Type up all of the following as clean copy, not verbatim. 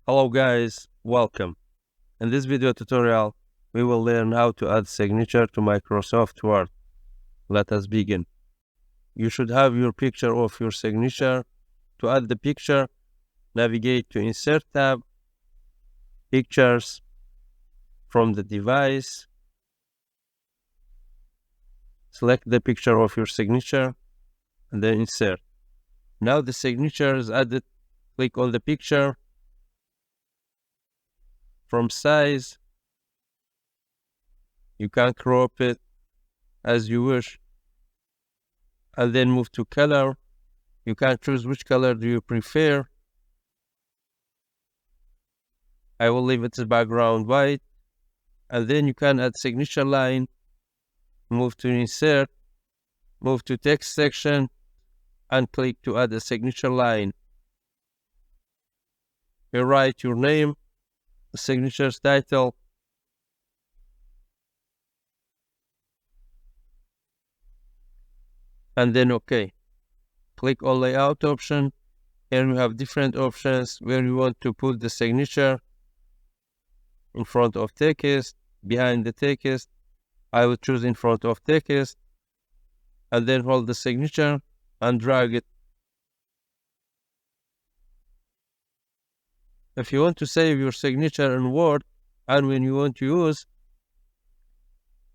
Hello guys, welcome. In this video tutorial, we will learn how to add signature to Microsoft Word. Let us begin. You should have your picture of your signature. To add the picture, navigate to Insert tab, Pictures, from the device. Select the picture of your signature and then Insert. Now the signature is added. Click on the picture. From size, you can crop it as you wish, and then move to color. You can choose which color do you prefer. I will leave it as background white, and then you can add signature line. Move to Insert, move to Text section, and click to add a signature line. You write your name, the signature's title, and then OK. Click on Layout option. Here you have different options where you want to put the signature: in front of text, behind the text. I will choose in front of text, and then hold the signature and drag it. If you want to save your signature in Word, and when you want to use,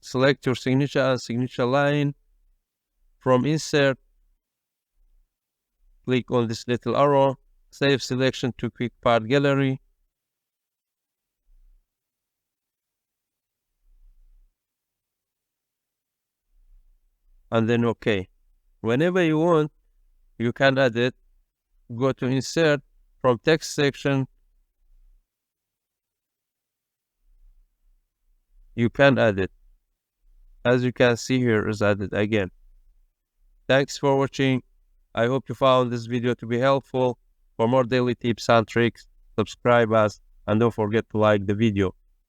select your signature and signature line. From Insert, click on this little arrow, save selection to Quick Part Gallery. And then OK. Whenever you want, you can add it. Go to Insert, from Text section, you can add it. As you can see here, is added again. Thanks for watching. I hope you found this video to be helpful. For more daily tips and tricks, subscribe us and don't forget to like the video.